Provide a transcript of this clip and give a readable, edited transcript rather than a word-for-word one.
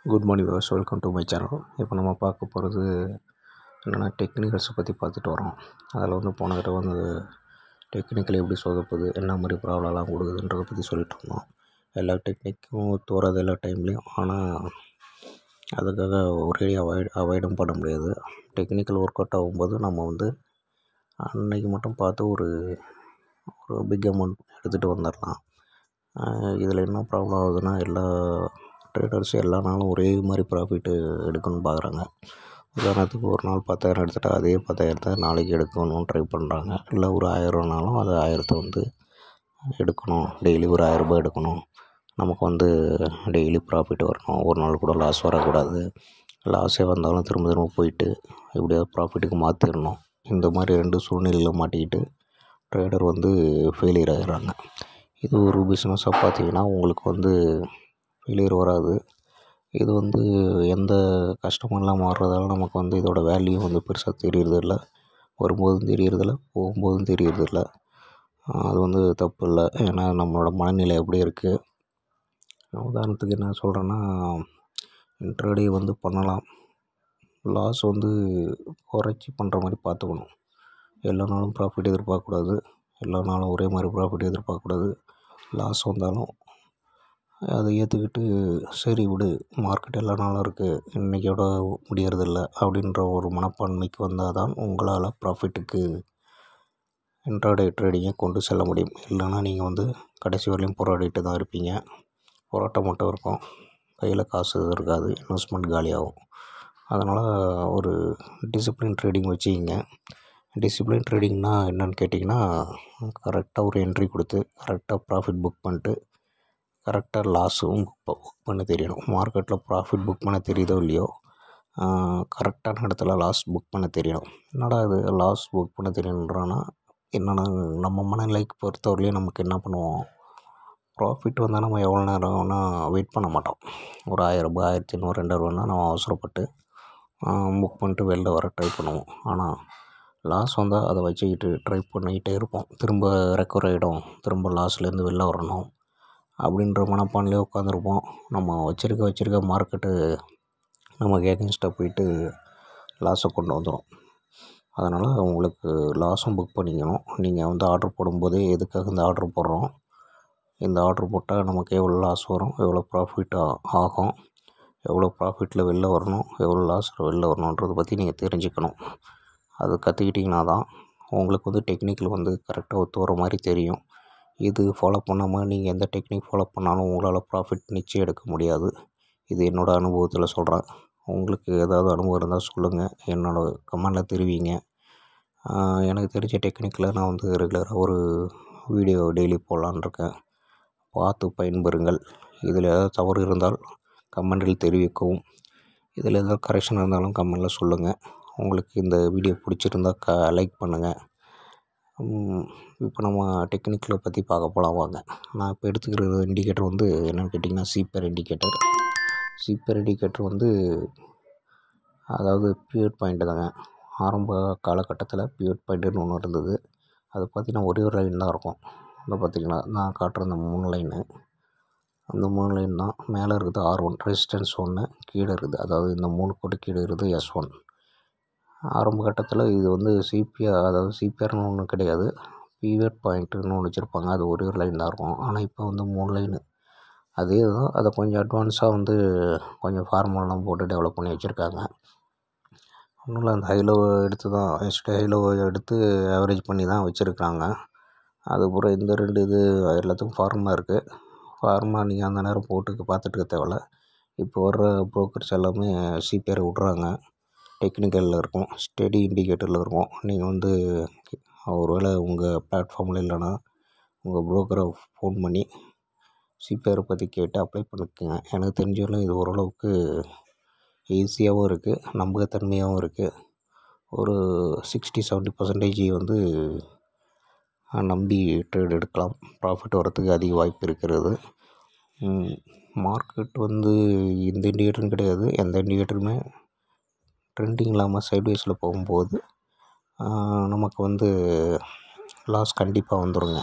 Good morning viewers, welcome to my channel. இப்போ நம்ம பார்க்க போகிறது என்னென்னா டெக்னிக்கல்ஸை பற்றி பார்த்துட்டு வரோம். அதில் போன தடவை டெக்னிக்கல் எப்படி சொதப்புது, என்ன மாதிரி ப்ராப்ளம்லாம் கொடுக்குதுன்றதை பற்றி சொல்லிட்டு இருந்தோம். எல்லா டெக்னிக்கும் ஒத்து வராது எல்லா டைம்லேயும். ஆனால் அதுக்காக ஒரே அவாய்டும் பண்ண முடியாது. டெக்னிக்கல் ஒர்க் அவுட் ஆகும்போது நம்ம அன்னைக்கு மட்டும் பார்த்து ஒரு பிக் அமௌண்ட் எடுத்துகிட்டு வந்துடலாம். இதில் என்ன ப்ராப்ளம் ஆகுதுன்னா, எல்லா ட்ரேடர்ஸ் எல்லா நாளும் ஒரே மாதிரி ப்ராஃபிட்டு எடுக்கணும்னு பார்க்குறாங்க. உதாரணத்துக்கு ஒரு நாள் 10,000 எடுத்துகிட்டா அதே 10,000 நாளைக்கு எடுக்கணும்னு ட்ரை பண்ணுறாங்க. இல்லை ஒரு 1,000னாலும் அது 1000 எடுக்கணும். டெய்லி ஒரு 1000 எடுக்கணும். நமக்கு டெய்லி ப்ராஃபிட் வரணும். ஒரு நாள் கூட லாஸ் வரக்கூடாது. லாஸே வந்தாலும் திரும்ப போயிட்டு எப்படியாவது ப்ராஃபிட்டுக்கு மாற்றிடணும். இந்த மாதிரி 2 சூழ்நிலையில் மாட்டிக்கிட்டு ட்ரேடர் ஃபெயிலியர் ஆகிடுறாங்க. இது ஒரு பிஸ்னஸாக பார்த்தீங்கன்னா உங்களுக்கு ஃபெயிலியர் வராது. இது எந்த கஸ்டமர்லாம் மாறுறதால நமக்கு இதோட வேல்யூ பெருசாக தெரியறதில்ல. வரும்போதும் தெரியறதில்ல, போகும்போதும் தெரியறதில்ல. அது தப்பு இல்லை. ஏன்னா நம்மளோட மனநிலை எப்படி இருக்குது. உதாரணத்துக்கு என்ன சொல்கிறேன்னா, இன்ட்ராடே பண்ணலாம். லாஸ் குறைச்சி பண்ணுற மாதிரி பார்த்துக்கணும். எல்லா நாளும் ப்ராஃபிட் எதிர்பார்க்கக்கூடாது. எல்லா நாளும் ஒரே மாதிரி ப்ராஃபிட் எதிர்பார்க்கக்கூடாது. லாஸ் வந்தாலும் அதை ஏற்றுக்கிட்டு சரி விடு, மார்க்கெட் எல்லா நாளும் இருக்குது, இன்றைக்கோட முடியறதில்ல அப்படின்ற ஒரு மனப்பான்மைக்கு வந்தால் தான் உங்களால் ப்ராஃபிட்டுக்கு இன்ட்ராடே ட்ரேடிங்கை கொண்டு செல்ல முடியும். இல்லைன்னா நீங்கள் கடைசி வரையிலும் போராடிட்டு தான் இருப்பீங்க. போராட்டம் மட்டும் இருக்கும், கையில் காசு இருக்காது, இன்வெஸ்ட்மெண்ட் காலியாகும். அதனால் ஒரு டிசிப்ளின் ட்ரேடிங் வச்சுக்கிங்க. டிசிப்ளின் ட்ரேடிங்னால் என்னென்னு கேட்டிங்கன்னா, கரெக்டாக ஒரு என்ட்ரி கொடுத்து கரெக்டாக ப்ராஃபிட் புக் பண்ணிட்டு கரெக்டாக லாஸும் புக் பண்ண தெரியணும். மார்க்கெட்டில் ப்ராஃபிட் புக் பண்ண தெரியுதோ இல்லையோ, கரெக்டான இடத்துல லாஸ் புக் பண்ண தெரியணும். என்னடா இது லாஸ் புக் பண்ண தெரியணுன்றான்னா, என்னென்னா நம்ம மனநிலைக்கு பொறுத்தவரையிலையும் நமக்கு என்ன பண்ணுவோம், ப்ராஃபிட் வந்தால் நம்ம எவ்வளோ நேரம் வேணால் வெயிட் பண்ண மாட்டோம். ஒரு 1000 1500 2000 நம்ம அவசரப்பட்டு புக் பண்ணிட்டு வெளில வர ட்ரை பண்ணுவோம். ஆனால் லாஸ் வந்தால் அதை வச்சுக்கிட்டு ட்ரை பண்ணிக்கிட்டே இருப்போம். திரும்ப ரெக்கவர் ஆகிடும், திரும்ப லாஸ்லேருந்து வெளில வரணும் அப்படின்ற மனப்பான்லேயே உட்காந்துருப்போம். நம்ம வச்சுருக்க மார்க்கெட்டு நமக்கு எகென்ஸ்டாக போயிட்டு லாஸை கொண்டு வந்துடும். அதனால் உங்களுக்கு லாஸும் புக் பண்ணிக்கணும். நீங்கள் ஆர்டர் போடும்போதே எதுக்காக இந்த ஆர்டர் போடுறோம், இந்த ஆர்டர் போட்டால் நமக்கு எவ்வளோ லாஸ் வரும், எவ்வளோ ப்ராஃபிட் ஆகும், எவ்வளோ ப்ராஃபிட்டில் வெளில வரணும், எவ்வளோ லாஸில் வெளில வரணுன்றதை பற்றி நீங்கள் தெரிஞ்சுக்கணும். அது கற்றுக்கிட்டிங்கன்னா தான் உங்களுக்கு டெக்னிக்கல் கரெக்டாக ஒத்து வர மாதிரி தெரியும். இது ஃபாலோ பண்ணாமல் நீங்கள் எந்த டெக்னிக் ஃபாலோ பண்ணாலும் உங்களால் ப்ராஃபிட் நிச்சயம் எடுக்க முடியாது. இது என்னோடய அனுபவத்தில் சொல்கிறேன். உங்களுக்கு ஏதாவது அனுபவம் இருந்தால் சொல்லுங்கள், என்னோடய கமெண்டில் தெரிவிங்க. எனக்கு தெரிஞ்ச டெக்னிக்கில் நான் ரெகுலராக ஒரு வீடியோ டெய்லி போடலான்னு இருக்கேன். பார்த்து பயன்பெறுங்கள். இதில் ஏதாவது தவறு இருந்தால் கமெண்டில் தெரிவிக்கவும். இதில் ஏதாவது கரெக்ஷன் இருந்தாலும் கமெண்டில் சொல்லுங்கள். உங்களுக்கு இந்த வீடியோ பிடிச்சிருந்தால் லைக் பண்ணுங்கள். இப்போ நம்ம டெக்னிக்கலை பற்றி பார்க்க போகலாம் வாங்க. நான் இப்போ எடுத்துக்கிற இண்டிகேட்டர் என்னென்னு கேட்டிங்கன்னா, சிபிஆர் இண்டிகேட்டர். சிபிஆர் இண்டிகேட்டர் அதாவது பியூர் பாயிண்ட் தாங்க. ஆரம்ப காலகட்டத்தில் பியூர் பாயிண்ட்டுன்னு ஒன்று இருந்தது. அது பார்த்திங்கன்னா ஒரே ஒரு லைன் தான் இருக்கும். பார்த்திங்கன்னா நான் காட்டுற அந்த 3 லைனு, அந்த 3 லைன் தான். மேலே இருக்குது R1 ரெசிஸ்டன்ஸ் 1, கீழே இருக்குது, அதாவது இந்த 3 கோட்டு கீழே இருக்குது S1. ஆரம்ப கட்டத்தில் இது சிபிஆர், அதாவது சிபிஆர்னு ஒன்று கிடையாது, பியூர் பாயிண்ட்டுன்னு ஒன்று வச்சுருப்பாங்க. அது ஒரே ஒரு லைன் தான் இருக்கும். ஆனால் இப்போ 3 லைனு அதே தான். அதை கொஞ்சம் அட்வான்ஸாக கொஞ்சம் ஃபார்முலாலாம் போட்டு டெவலப் பண்ணி வச்சுருக்காங்க. ஒன்றும் இல்லை, அந்த ஹைலோ எடுத்து தான் ஹைலோ எடுத்து ஆவரேஜ் பண்ணி தான் வச்சுருக்காங்க. அதுக்கப்புறம் இந்த 2 இது எல்லாத்துக்கும் ஃபார்முலா இருக்குது. ஃபார்முலா நீங்கள் அந்த நேரம் போட்டு பார்த்துட்டு இருக்க தேவையில்ல. இப்போ வர்ற ப்ரோக்கர்ஸ் எல்லாமே சிபிஆரை விட்றாங்க. டெக்னிக்கலில் இருக்கும், ஸ்டடி இண்டிகேட்டரில் இருக்கும். நீங்கள் ஒருவேளை உங்கள் பிளாட்ஃபார்மில் இல்லைன்னா உங்கள் ப்ரோக்கரை ஃபோன் பண்ணி சிபிஆரை பற்றி கேட்டு அப்ளை பண்ணிக்கோங்க. எனக்கு தெரிஞ்சவரையும் இது ஓரளவுக்கு ஈஸியாகவும் இருக்குது, நம்பகத்தன்மையாகவும் இருக்குது. ஒரு 60-70% நம்பி ட்ரேட் எடுக்கலாம். ப்ராஃபிட் வரத்துக்கு அதிக வாய்ப்பு இருக்கிறது. மார்க்கெட் இந்த இண்டிகேட்டரும் கிடையாது, எந்த இண்டிகேட்டருமே ட்ரெண்டிங் இல்லாமல் சைட்வேஸில் போகும்போது நமக்கு லாஸ் கண்டிப்பாக வந்துடுங்க.